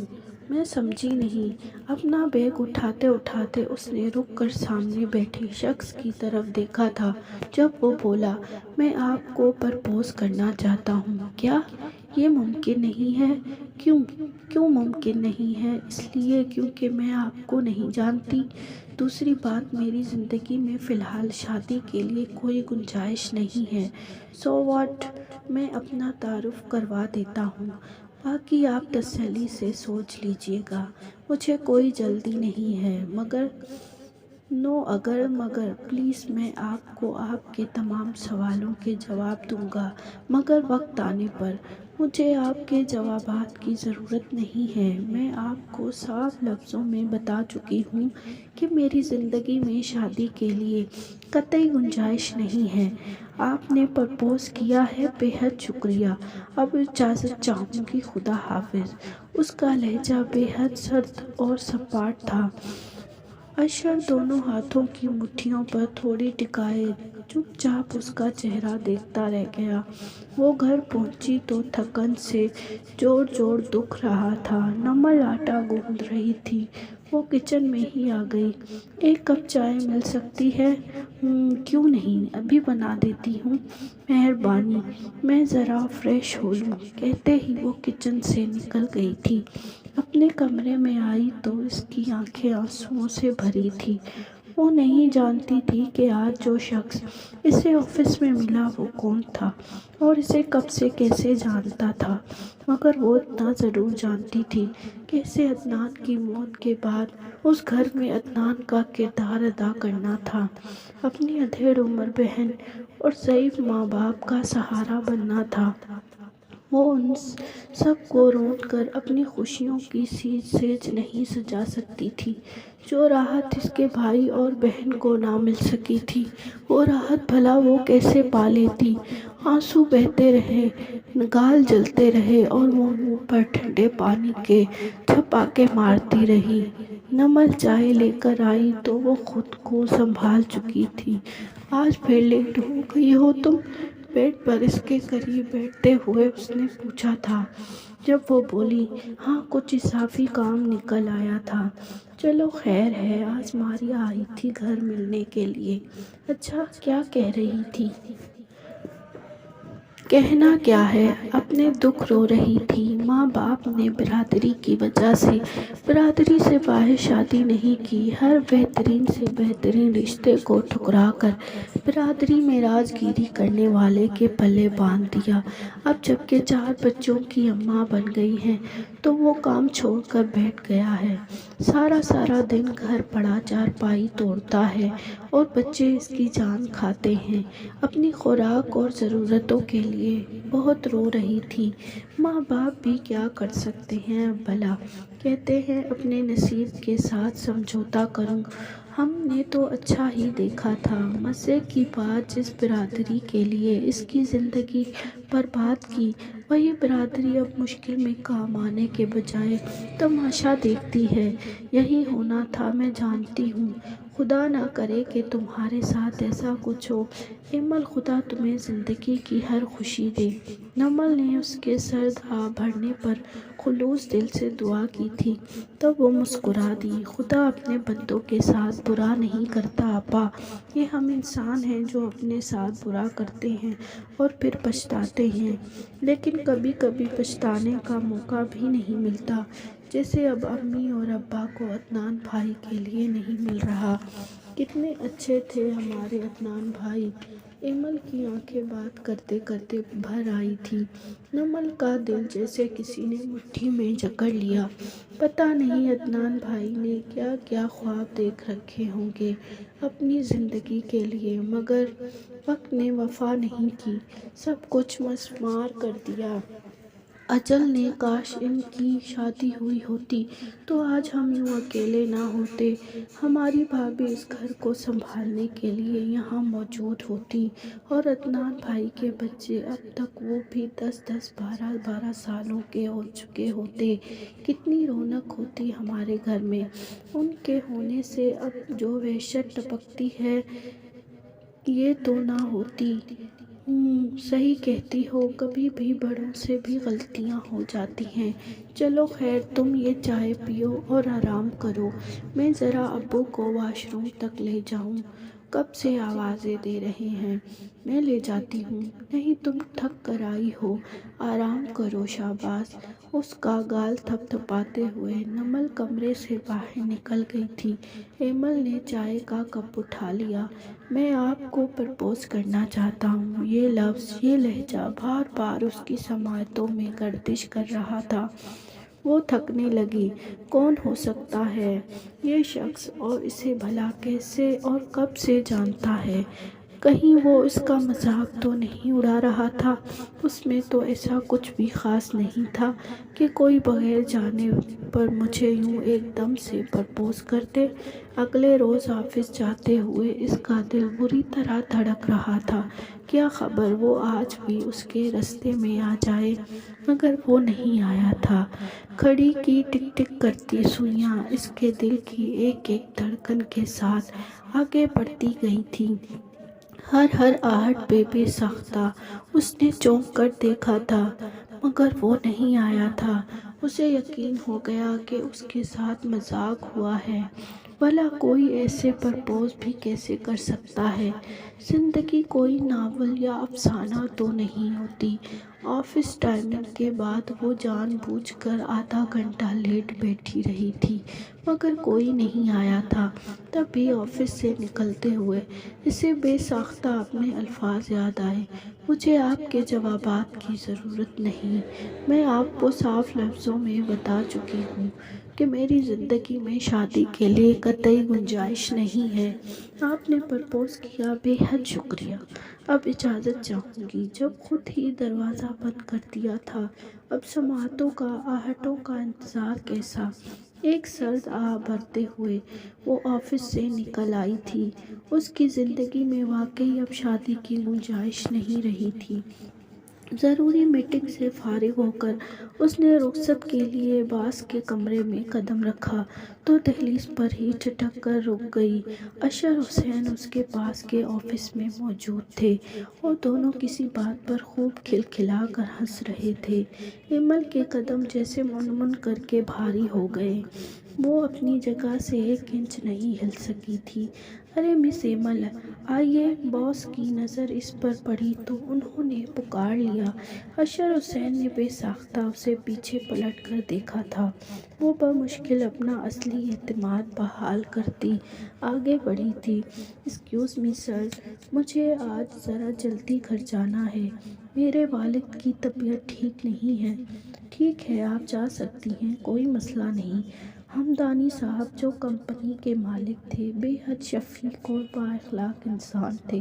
میں سمجھی نہیں۔ اپنا بیگ اٹھاتے اٹھاتے اس نے رک کر سامنے بیٹھے شخص کی طرف دیکھا تھا جب وہ بولا، میں آپ کو پرپوز کرنا چاہتا ہوں۔ کیا یہ ممکن نہیں ہے؟ کیوں ممکن نہیں ہے؟ اس لیے کیونکہ میں آپ کو نہیں جانتی۔ دوسری بات، میری زندگی میں فی الحال شادی کے لیے کوئی گنجائش نہیں ہے۔ So what? میں اپنا تعارف کروا دیتا ہوں، باقی آپ تسلی سے سوچ لیجیے گا۔ مجھے کوئی جلدی نہیں ہے، مگر پلیز میں آپ کو آپ کے تمام سوالوں کے جواب دوں گا، مگر وقت آنے پر۔ مجھے آپ کے جوابات کی ضرورت نہیں ہے۔ میں آپ کو صاف لفظوں میں بتا چکی ہوں کہ میری زندگی میں شادی کے لیے قطعی گنجائش نہیں ہے۔ آپ نے پرپوز کیا ہے، بے حد شکریہ۔ اب اجازت چاہوں گی، خدا حافظ۔ اس کا لہجہ بے حد سرد اور سپاٹ تھا۔ اشر دونوں ہاتھوں کی مٹھیوں پر تھوڑی ٹکائے چپ چاپ اس کا چہرہ دیکھتا رہ گیا۔ وہ گھر پہنچی تو تھکن سے جوڑ جوڑ دکھ رہا تھا۔ نمل آٹا گوندھ رہی تھی۔ وہ کچن میں ہی آ گئی۔ ایک کپ چائے مل سکتی ہے؟ کیوں نہیں، ابھی بنا دیتی ہوں۔ مہربانی، میں ذرا فریش ہو لوں۔ کہتے ہی وہ کچن سے نکل گئی تھی۔ اپنے کمرے میں آئی تو اس کی آنکھیں آنسوؤں سے بھری تھیں۔ وہ نہیں جانتی تھی کہ آج جو شخص اسے آفس میں ملا وہ کون تھا اور اسے کب سے کیسے جانتا تھا، مگر وہ اتنا ضرور جانتی تھی کہ اسے عدنان کی موت کے بعد اس گھر میں عدنان کا کردار ادا کرنا تھا، اپنی ادھیڑ عمر بہن اور ضعیف ماں باپ کا سہارا بننا تھا۔ وہ ان سب کو روند کر اپنی خوشیوں کی سیج نہیں سجا سکتی تھی۔ جو راحت اس کے بھائی اور بہن کو نہ مل سکی تھی، وہ راحت بھلا وہ کیسے پا لیتی؟ آنسو بہتے رہے، گال جلتے رہے اور وہ منہ پر ٹھنڈے پانی کے چھپاکے مارتی رہی۔ نمل چائے لے کر آئی تو وہ خود کو سنبھال چکی تھی۔ آج پھر لیٹ ہو گئی ہو تم؟ بیڈ پر اس کے قریب بیٹھتے ہوئے اس نے پوچھا تھا۔ جب وہ بولی، ہاں کچھ اضافی کام نکل آیا تھا۔ چلو خیر ہے، آج ماریا آئی تھی گھر ملنے کے لیے۔ اچھا، کیا کہہ رہی تھی؟ کہنا کیا ہے، اپنے دکھ رو رہی تھی۔ ماں باپ نے برادری کی وجہ سے برادری سے باہر شادی نہیں کی، ہر بہترین سے بہترین رشتے کو ٹھکرا کر برادری میں راج گیری کرنے والے کے پلے باندھ دیا۔ اب جبکہ 4 بچوں کی اماں بن گئی ہیں تو وہ کام چھوڑ کر بیٹھ گیا ہے۔ سارا دن گھر پڑا چارپائی توڑتا ہے اور بچے اس کی جان کھاتے ہیں۔ اپنی خوراک اور ضرورتوں کے لیے بہت رو رہی تھی۔ ماں باپ بھی کیا کر سکتے ہیں اب بھلا؟ کہتے ہیں اپنے نصیب کے ساتھ سمجھوتا کروں۔ ہم نے تو اچھا ہی دیکھا تھا۔ مزے کی بات، جس برادری کے لیے اس کی زندگی برباد کی، وہی برادری اب مشکل میں کام آنے کے بجائے تماشا دیکھتی ہے۔ یہی ہونا تھا، میں جانتی ہوں۔ خدا نہ کرے کہ تمہارے ساتھ ایسا کچھ ہو۔ ایمل، خدا تمہیں زندگی کی ہر خوشی دے۔ نمل نے اس کے سرد آہ بھرنے پر خلوص دل سے دعا کی تھی۔ تب وہ مسکرا دی۔ خدا اپنے بندوں کے ساتھ برا نہیں کرتا آپا۔ یہ ہم انسان ہیں جو اپنے ساتھ برا کرتے ہیں اور پھر پچھتاتے ہیں، لیکن کبھی کبھی پچھتانے کا موقع بھی نہیں ملتا، جیسے اب امی اور ابا کو عدنان بھائی کے لیے نہیں مل رہا۔ کتنے اچھے تھے ہمارے عدنان بھائی۔ ایمل کی آنکھیں بات کرتے کرتے بھر آئی تھی۔ نمل کا دل جیسے کسی نے مٹھی میں جکڑ لیا۔ پتہ نہیں عدنان بھائی نے کیا کیا خواب دیکھ رکھے ہوں گے اپنی زندگی کے لیے، مگر وقت نے وفا نہیں کی، سب کچھ مسمار کر دیا۔ اجل نے، کاش ان کی شادی ہوئی ہوتی تو آج ہم یوں اکیلے نہ ہوتے۔ ہماری بھابھی اس گھر کو سنبھالنے کے لیے یہاں موجود ہوتی اور عدنان بھائی کے بچے اب تک وہ بھی 10 12 سالوں کے ہو چکے ہوتے۔ کتنی رونق ہوتی ہمارے گھر میں۔ ان کے ہونے سے اب جو وحشت ٹپکتی ہے یہ تو نہ ہوتی۔ صحیح کہتی ہو، کبھی بھی بڑوں سے بھی غلطیاں ہو جاتی ہیں۔ چلو خیر، تم یہ چائے پیو اور آرام کرو، میں ذرا ابو کو واش روم تک لے جاؤں، کب سے آوازیں دے رہے ہیں۔ میں لے جاتی ہوں۔ نہیں، تم تھک کر آئی ہو، آرام کرو، شاباش۔ اس کا گال تھپ تھپاتے ہوئے نمل کمرے سے باہر نکل گئی تھی۔ ایمل نے چائے کا کپ اٹھا لیا۔ میں آپ کو پرپوز کرنا چاہتا ہوں۔ یہ لفظ، یہ لہجہ بار بار اس کی سماعتوں میں گردش کر رہا تھا۔ وہ تھکنے لگی۔ کون ہو سکتا ہے یہ شخص اور اسے بھلا کیسے اور کب سے جانتا ہے؟ کہیں وہ اس کا مذاق تو نہیں اڑا رہا تھا؟ اس میں تو ایسا کچھ بھی خاص نہیں تھا کہ کوئی بغیر جانے پر مجھے یوں ایک دم سے پرپوز کر دے۔ اگلے روز آفس جاتے ہوئے اس کا دل بری طرح دھڑک رہا تھا۔ کیا خبر وہ آج بھی اس کے راستے میں آ جائے، مگر وہ نہیں آیا تھا۔ گھڑی کی ٹک ٹک کرتی سوئیاں اس کے دل کی ایک ایک دھڑکن کے ساتھ آگے بڑھتی گئی تھیں۔ ہر آہٹ پہ بے ساختہ اس نے چونک کر دیکھا تھا، مگر وہ نہیں آیا تھا۔ اسے یقین ہو گیا کہ اس کے ساتھ مذاق ہوا ہے، بھلا کوئی ایسے پرپوز بھی کیسے کر سکتا ہے؟ زندگی کوئی ناول یا افسانہ تو نہیں ہوتی۔ آفس ٹائمنگ کے بعد وہ جان بوجھ کر آدھا گھنٹہ لیٹ بیٹھی رہی تھی، مگر کوئی نہیں آیا تھا۔ تبھی آفس سے نکلتے ہوئے اسے بے ساختہ اپنے الفاظ یاد آئے، مجھے آپ کے جوابات کی ضرورت نہیں، میں آپ کو صاف لفظوں میں بتا چکی ہوں کہ میری زندگی میں شادی کے لیے قطعی گنجائش نہیں ہے۔ آپ نے پرپوز کیا، بے حد شکریہ، اب اجازت چاہوں گی۔ جب خود ہی دروازہ بند کر دیا تھا، اب سماعتوں کا، آہٹوں کا انتظار کیسا؟ ایک سرد آہ بھرتے ہوئے وہ آفس سے نکل آئی تھی۔ اس کی زندگی میں واقعی اب شادی کی گنجائش نہیں رہی تھی۔ ضروری میٹنگ سے فارغ ہو کر اس نے رخصت کے لیے باس کے کمرے میں قدم رکھا تو دہلیز پر ہی ٹھٹک کر رک گئی۔ اشر حسین اس کے پاس کے آفس میں موجود تھے اور دونوں کسی بات پر خوب کھلکھلا کر ہنس رہے تھے۔ ایمل کے قدم جیسے من کر کے بھاری ہو گئے، وہ اپنی جگہ سے ایک انچ نہیں ہل سکی تھی۔ ارے مس ایمل، آئیے۔ باس کی نظر اس پر پڑی تو انہوں نے پکار لیا۔ اشر حسین نے بے ساختہ اسے پیچھے پلٹ کر دیکھا تھا۔ وہ بمشکل اپنا اصلی اعتماد بحال کرتی آگے بڑھی تھی۔ ایکسکیوز می سر، مجھے آج ذرا جلدی گھر جانا ہے، میرے والد کی طبیعت ٹھیک نہیں ہے۔ ٹھیک ہے، آپ جا سکتی ہیں، کوئی مسئلہ نہیں۔ ہمدانی صاحب، جو کمپنی کے مالک تھے، بے حد شفیق اور با اخلاق انسان تھے۔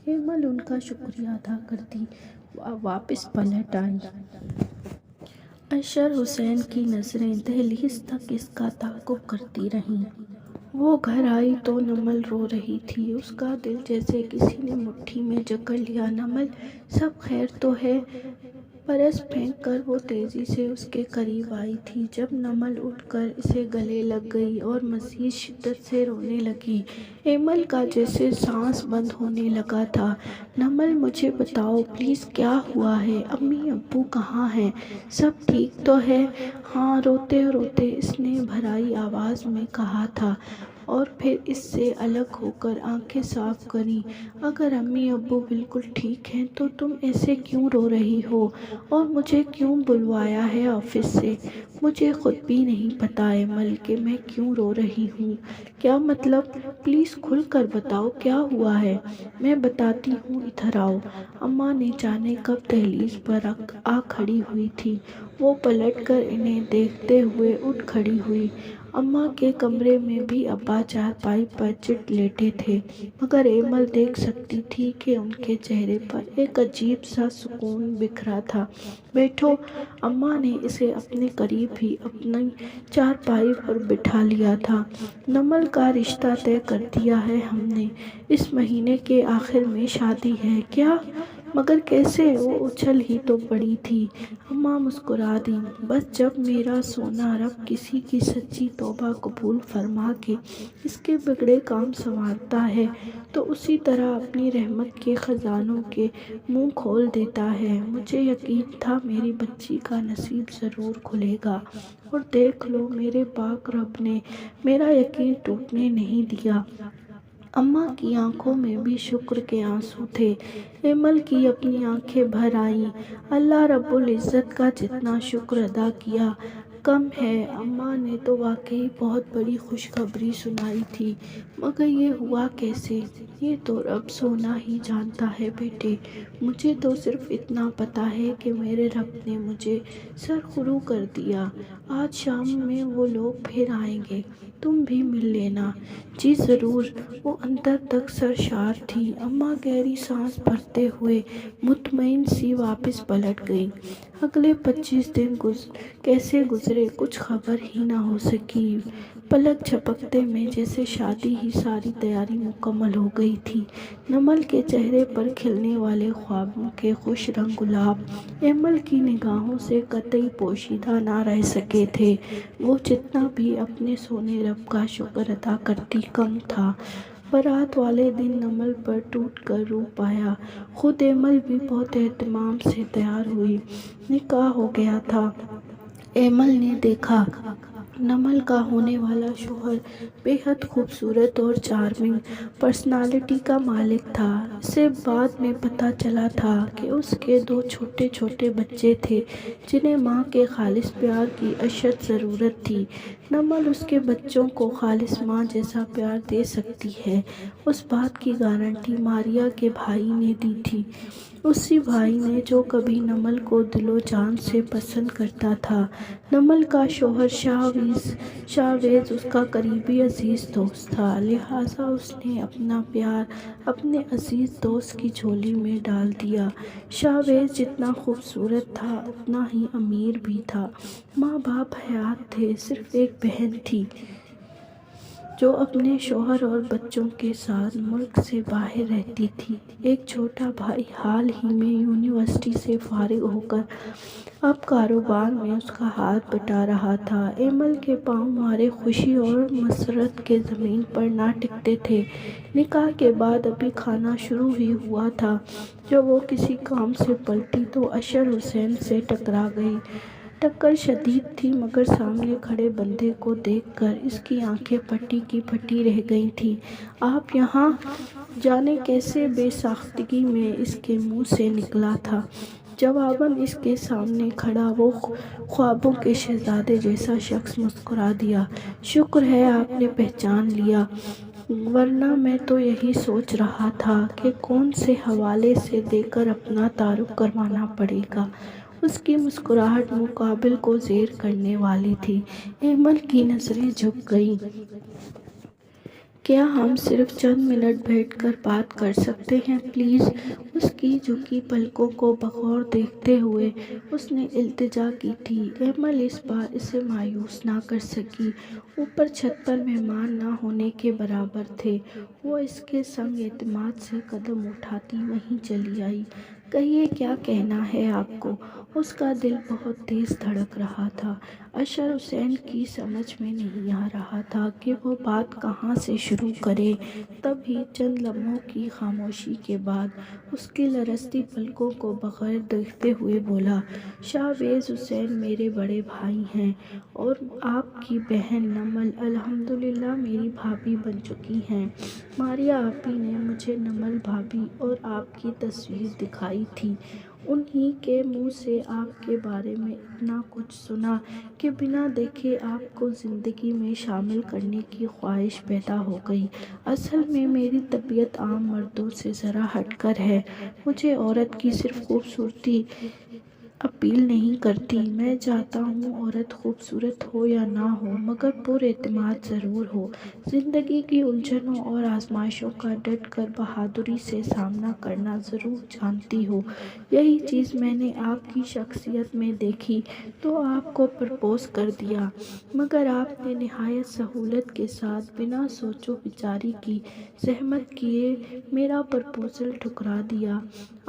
ایمل ان کا شکریہ ادا کرتی واپس پلٹ آئی۔ اشر حسین کی نظریں دہلیز تک اس کا تعاقب کرتی رہیں۔ وہ گھر آئی تو نمل رو رہی تھی۔ اس کا دل جیسے کسی نے مٹھی میں جکڑ لیا۔ نمل، سب خیر تو ہے؟ پرس پھینک کر وہ تیزی سے اس کے قریب آئی تھی۔ جب نمل اٹھ کر اسے گلے لگ گئی اور مزید شدت سے رونے لگی، ایمل کا جیسے سانس بند ہونے لگا تھا۔ نمل، مجھے بتاؤ پلیز، کیا ہوا ہے؟ امی ابو کہاں ہیں؟ سب ٹھیک تو ہے؟ ہاں، روتے روتے اس نے بھرائی آواز میں کہا تھا اور پھر اس سے الگ ہو کر آنکھیں صاف کریں۔ اگر امی ابو بالکل ٹھیک ہیں تو تم ایسے کیوں رو رہی ہو اور مجھے کیوں بلوایا ہے آفس سے؟ مجھے خود بھی نہیں پتا ایمل کہ میں کیوں رو رہی ہوں۔ کیا مطلب؟ پلیز کھل کر بتاؤ، کیا ہوا ہے؟ میں بتاتی ہوں، ادھر آؤ۔ اماں نے جانے کب دہلیز پر آ کھڑی ہوئی تھی۔ وہ پلٹ کر انہیں دیکھتے ہوئے اٹھ کھڑی ہوئی۔ اماں کے کمرے میں بھی ابا چارپائی پر چت لیٹے تھے، مگر ایمل دیکھ سکتی تھی کہ ان کے چہرے پر ایک عجیب سا سکون بکھرا تھا۔ بیٹھو۔ اماں نے اسے اپنے قریب ہی اپنی چارپائی پر بٹھا لیا تھا۔ نمل کا رشتہ طے کر دیا ہے ہم نے، اس مہینے کے آخر میں شادی ہے۔ کیا؟ مگر کیسے؟ وہ اچھل ہی تو پڑی تھی۔ اماں مسکرا دیں۔ بس جب میرا سونا رب کسی کی سچی توبہ قبول فرما کے اس کے بگڑے کام سنوارتا ہے تو اسی طرح اپنی رحمت کے خزانوں کے منہ کھول دیتا ہے۔ مجھے یقین تھا میری بچی کا نصیب ضرور کھلے گا، اور دیکھ لو، میرے پاک رب نے میرا یقین ٹوٹنے نہیں دیا۔ اماں کی آنکھوں میں بھی شکر کے آنسو تھے۔ ایمل کی اپنی آنکھیں بھر آئیں۔ اللہ رب العزت کا جتنا شکر ادا کیا کم ہے۔ اماں نے تو واقعی بہت بڑی خوشخبری سنائی تھی، مگر یہ ہوا کیسے؟ یہ تو رب سونا ہی جانتا ہے بیٹے۔ مجھے تو صرف اتنا پتا ہے کہ میرے رب نے مجھے سرخرو کر دیا۔ آج شام میں وہ لوگ پھر آئیں گے، تم بھی مل لینا۔ جی ضرور۔ وہ اندر تک سرشار تھی۔ اماں گہری سانس بھرتے ہوئے مطمئن سی واپس پلٹ گئیں۔ اگلے 25 دن کیسے گزرے کچھ خبر ہی نہ ہو سکی۔ پلک جھپکتے میں جیسے شادی ہی ساری تیاری مکمل ہو گئی تھی۔ نمل کے چہرے پر کھلنے والے خوابوں کے خوش رنگ گلاب ایمل کی نگاہوں سے قطعی پوشیدہ نہ رہ سکے تھے۔ وہ جتنا بھی اپنے سونے رب کا شکر ادا کرتی کم تھا۔ بارات والے دن نمل پر ٹوٹ کر رو پایا۔ خود ایمل بھی بہت اہتمام سے تیار ہوئی۔ نکاح ہو گیا تھا۔ ایمل نے دیکھا نمل کا ہونے والا شوہر بے حد خوبصورت اور چارمنگ پرسنالٹی کا مالک تھا۔ اسے بعد میں پتہ چلا تھا کہ اس کے 2 چھوٹے چھوٹے بچے تھے جنہیں ماں کے خالص پیار کی اشد ضرورت تھی۔ نمل اس کے بچوں کو خالص ماں جیسا پیار دے سکتی ہے، اس بات کی گارنٹی ماریا کے بھائی نے دی تھی۔ اسی بھائی نے جو کبھی نمل کو دل و جان سے پسند کرتا تھا۔ نمل کا شوہر شاویز اس کا قریبی عزیز دوست تھا، لہٰذا اس نے اپنا پیار اپنے عزیز دوست کی جھولی میں ڈال دیا۔ شاویز جتنا خوبصورت تھا اتنا ہی امیر بھی تھا۔ ماں باپ حیات تھے، صرف ایک بہن تھی جو اپنے شوہر اور بچوں کے ساتھ ملک سے باہر رہتی تھی۔ ایک چھوٹا بھائی حال ہی میں یونیورسٹی سے فارغ ہو کر اب کاروبار میں اس کا ہاتھ بٹا رہا تھا۔ ایمل کے پاؤں مارے خوشی اور مسرت کے زمین پر نہ ٹکتے تھے۔ نکاح کے بعد ابھی کھانا شروع ہی ہوا تھا، جب وہ کسی کام سے پلٹی تو اشر حسین سے ٹکرا گئی۔ ٹکر شدید تھی مگر سامنے کھڑے بندے کو دیکھ کر اس کی آنکھیں پھٹی کی پھٹی رہ گئی تھیں۔ آپ یہاں؟ جانے کیسے بے ساختگی میں اس کے منہ سے نکلا تھا۔ جواباً اس کے سامنے کھڑا وہ خوابوں کے شہزادے جیسا شخص مسکرا دیا۔ شکر ہے آپ نے پہچان لیا، ورنہ میں تو یہی سوچ رہا تھا کہ کون سے حوالے سے دے کر اپنا تعارف کروانا پڑے گا۔ اس کی مسکراہٹ مقابل کو زیر کرنے والی تھی۔ ایمل کی نظریں جھک گئیں۔ کیا ہم صرف چند منٹ بیٹھ کر بات کر سکتے ہیں پلیز؟ اس کی جھکی پلکوں کو بغور دیکھتے ہوئے اس نے التجا کی تھی۔ ایمل اس بار اسے مایوس نہ کر سکی۔ اوپر چھت پر مہمان نہ ہونے کے برابر تھے۔ وہ اس کے سنگ اعتماد سے قدم اٹھاتی وہیں چلی آئی۔ کہیے کیا کہنا ہے آپ کو؟ اس کا دل بہت تیز دھڑک رہا تھا۔ اشر حسین کی سمجھ میں نہیں آ رہا تھا کہ وہ بات کہاں سے شروع کرے۔ تبھی چند لمحوں کی خاموشی کے بعد اس کی لرزتی پلکوں کو بغیر دیکھتے ہوئے بولا، شاویز حسین میرے بڑے بھائی ہیں اور آپ کی بہن نمل الحمدللہ میری بھابھی بن چکی ہیں۔ ماریا آپی نے مجھے نمل بھابھی اور آپ کی تصویر دکھائی تھی۔ انہی کے منہ سے آپ کے بارے میں اتنا کچھ سنا کہ بنا دیکھے آپ کو زندگی میں شامل کرنے کی خواہش پیدا ہو گئی۔ اصل میں میری طبیعت عام مردوں سے ذرا ہٹ کر ہے۔ مجھے عورت کی صرف خوبصورتی اپیل نہیں کرتی، میں چاہتا ہوں عورت خوبصورت ہو یا نہ ہو مگر پر اعتماد ضرور ہو، زندگی کی الجھنوں اور آزمائشوں کا ڈٹ کر بہادری سے سامنا کرنا ضرور جانتی ہو۔ یہی چیز میں نے آپ کی شخصیت میں دیکھی تو آپ کو پرپوز کر دیا، مگر آپ نے نہایت سہولت کے ساتھ بنا سوچ و بچاری کی زحمت کیے میرا پرپوزل ٹھکرا دیا۔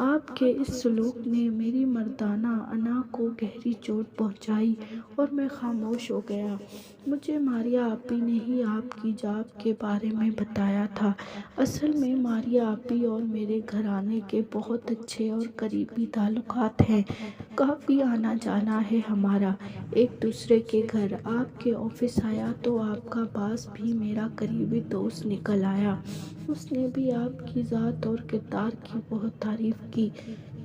آپ کے اس سلوک نے میری مردانہ انا کو گہری چوٹ پہنچائی اور میں خاموش ہو گیا۔ مجھے ماریا آپی نے ہی آپ کی جاب کے بارے میں بتایا تھا۔ اصل میں ماریا آپی اور میرے گھرانے کے بہت اچھے اور قریبی تعلقات ہیں، کافی آنا جانا ہے ہمارا ایک دوسرے کے گھر۔ آپ کے آفس آیا تو آپ کا باس بھی میرا قریبی دوست نکل آیا۔ اس نے بھی آپ کی ذات اور کردار کی بہت تعریف کی۔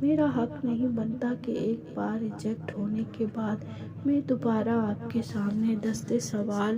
میرا حق نہیں بنتا کہ ایک بار ریجیکٹ ہونے کے بعد میں دوبارہ آپ کے سامنے دستے سوال